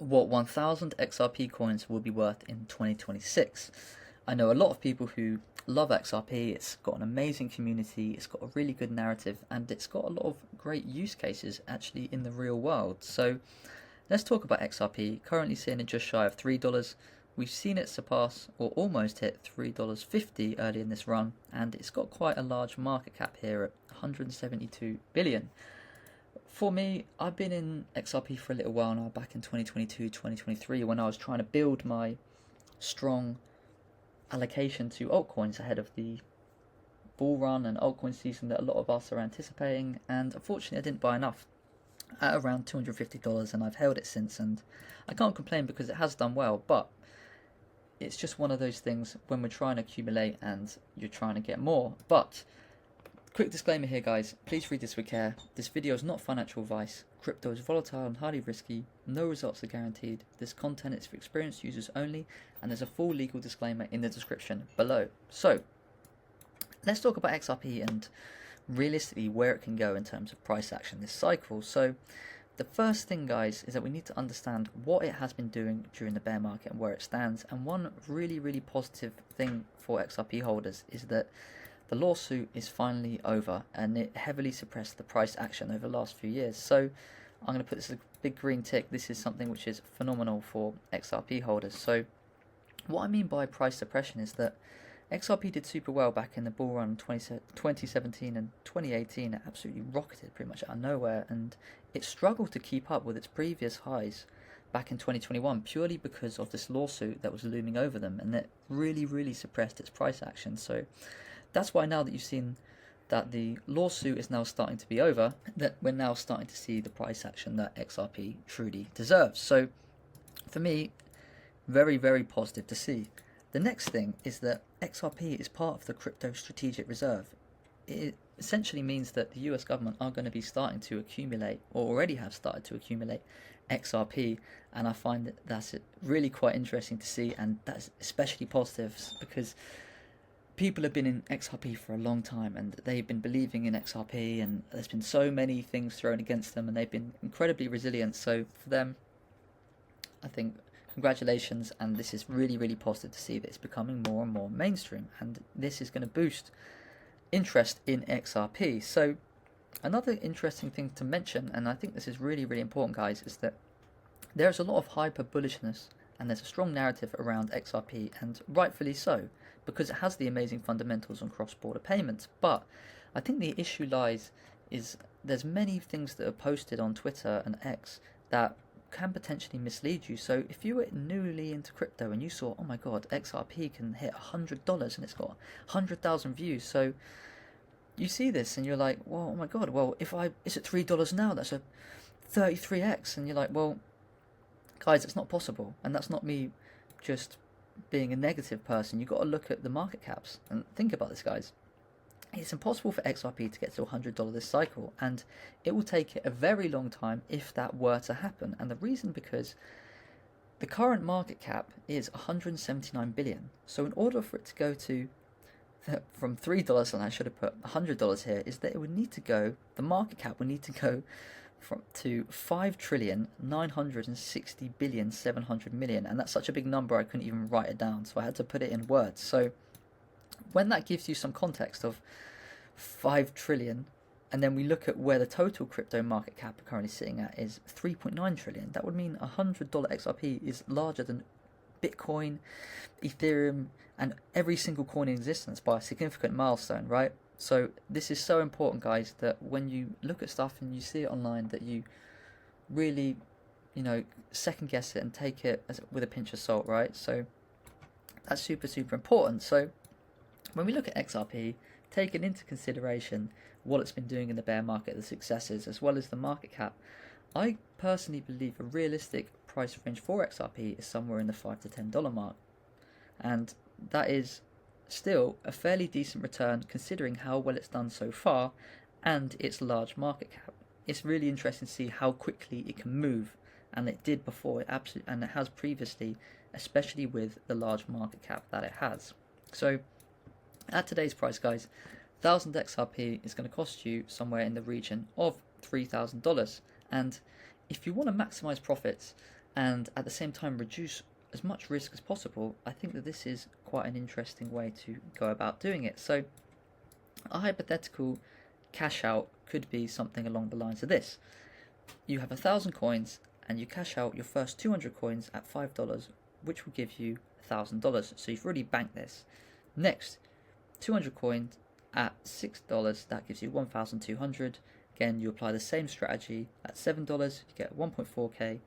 what 1000 XRP coins will be worth in 2026. I know a lot of people who love XRP. It's got an amazing community, it's got a really good narrative, and it's got a lot of great use cases actually in the real world. So let's talk about XRP, currently sitting at just shy of $3. We've seen it surpass or almost hit $3.50 early in this run, and it's got quite a large market cap here at 172 billion. For me, I've been in XRP for a little while now, back in 2022, 2023, when I was trying to build my strong allocation to altcoins ahead of the bull run and altcoin season that a lot of us are anticipating, and unfortunately I didn't buy enough at around $250, and I've held it since, and I can't complain because it has done well. But it's just one of those things when we're trying to accumulate and you're trying to get more. But quick disclaimer here, guys, please read this with care. This video is not financial advice. Crypto is volatile and highly risky. No results are guaranteed. This content is for experienced users only, and there's a full legal disclaimer in the description below. So let's talk about XRP and realistically where it can go in terms of price action this cycle. So the first thing, guys, is that we need to understand what it has been doing during the bear market and where it stands. And one really positive thing for XRP holders is that the lawsuit is finally over, and it heavily suppressed the price action over the last few years. So I'm going to put this as a big green tick. This is something which is phenomenal for XRP holders. So what I mean by price suppression is that XRP did super well back in the bull run 2017 and 2018. It absolutely rocketed pretty much out of nowhere, and it struggled to keep up with its previous highs back in 2021 purely because of this lawsuit that was looming over them, and that really suppressed its price action. So that's why now that you've seen that the lawsuit is now starting to be over, that we're now starting to see the price action that XRP truly deserves. So for me, very positive to see. The next thing is that XRP is part of the crypto strategic reserve. It essentially means that the US government are going to be starting to accumulate, or already have started to accumulate, XRP, and I find that that's really quite interesting to see, and that's especially positive because people have been in XRP for a long time, and they've been believing in XRP, and there's been so many things thrown against them, and they've been incredibly resilient. So for them, I think congratulations, and this is really positive to see that it's becoming more and more mainstream, and this is going to boost interest in XRP. So another interesting thing to mention, and I think this is really important, guys, is that there's a lot of hyper bullishness and there's a strong narrative around XRP, and rightfully so, because it has the amazing fundamentals on cross-border payments. But I think the issue lies is there's many things that are posted on Twitter and X that can potentially mislead you. So if you were newly into crypto and you saw, oh my god, XRP can hit $100 and it's got 100,000 views, so you see this and you're like, well, oh my god, well, it's at $3 now, that's a 33x, and you're like, well, guys, it's not possible. And that's not me just being a negative person. You've got to look at the market caps and think about this, guys. It's impossible for XRP to get to $100 this cycle, and it will take it a very long time if that were to happen. And the reason because the current market cap is 179 billion. So in order for it to go to from $3, and I should have put $100 here, is that it would need to go, the market cap would need to go to 5,960,700,000,000, and that's such a big number I couldn't even write it down, so I had to put it in words. So when that gives you some context of 5 trillion, and then we look at where the total crypto market cap currently sitting at is 3.9 trillion, that would mean $100 XRP is larger than Bitcoin, Ethereum, and every single coin in existence by a significant milestone, right? So this is so important, guys, that when you look at stuff and you see it online, that you really, second guess it and take it with a pinch of salt, right? So that's super important. So when we look at XRP, taking into consideration what it's been doing in the bear market, the successes, as well as the market cap, I personally believe a realistic price range for XRP is somewhere in the $5 to $10 mark. And that is still a fairly decent return considering how well it's done so far and its large market cap. It's really interesting to see how quickly it can move, and it did before, and it has previously, especially with the large market cap that it has. So at today's price, guys, 1000 XRP is going to cost you somewhere in the region of $3,000. And if you want to maximize profits and at the same time reduce as much risk as possible, I think that this is quite an interesting way to go about doing it. So a hypothetical cash out could be something along the lines of this. You have 1,000 coins and you cash out your first 200 coins at $5, which will give you $1,000. So you've already banked this. Next, 200 coins at $6, that gives you 1,200. Again, you apply the same strategy at $7, you get 1.4k.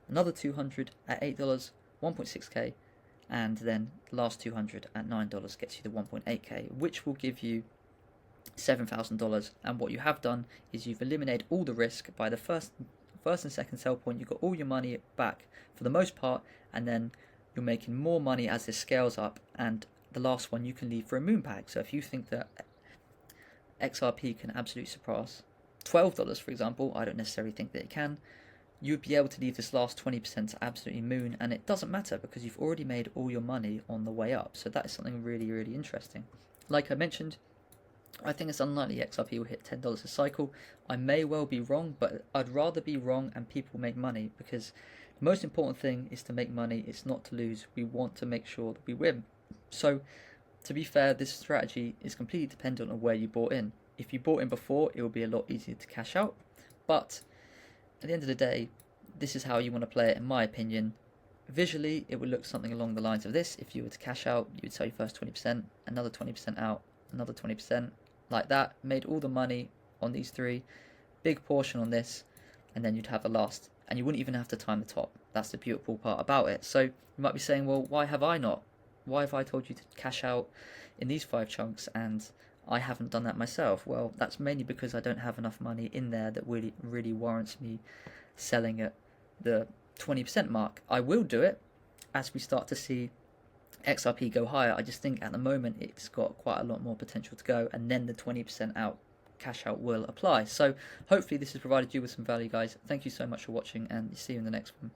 Another 200 at $8, 1.6k. And then the last 200 at $9 gets you the 1.8k, which will give you $7,000. And what you have done is you've eliminated all the risk by the first and second sell point. You got all your money back for the most part, and then you're making more money as this scales up. And the last one you can leave for a moon pack. So if you think that XRP can absolutely surpass $12, for example, I don't necessarily think that it can. You'd be able to leave this last 20% to absolutely moon, and it doesn't matter because you've already made all your money on the way up. So that is something really, really interesting. Like I mentioned, I think it's unlikely XRP will hit $10 a cycle. I may well be wrong, but I'd rather be wrong and people make money, because the most important thing is to make money. It's not to lose. We want to make sure that we win. So to be fair, this strategy is completely dependent on where you bought in. If you bought in before, it will be a lot easier to cash out. But at the end of the day, this is how you want to play it, in my opinion. Visually, it would look something along the lines of this. If you were to cash out, you would sell your first 20%, another 20% out, another 20%, like that. Made all the money on these three, big portion on this, and then you'd have the last. And you wouldn't even have to time the top. That's the beautiful part about it. So you might be saying, well, why have I not? Why have I told you to cash out in these 5 chunks and I haven't done that myself? Well, that's mainly because I don't have enough money in there that really warrants me selling at the 20% mark. I will do it as we start to see XRP go higher. I just think at the moment it's got quite a lot more potential to go, and then the 20% out cash out will apply. So hopefully this has provided you with some value, guys. Thank you so much for watching, and see you in the next one.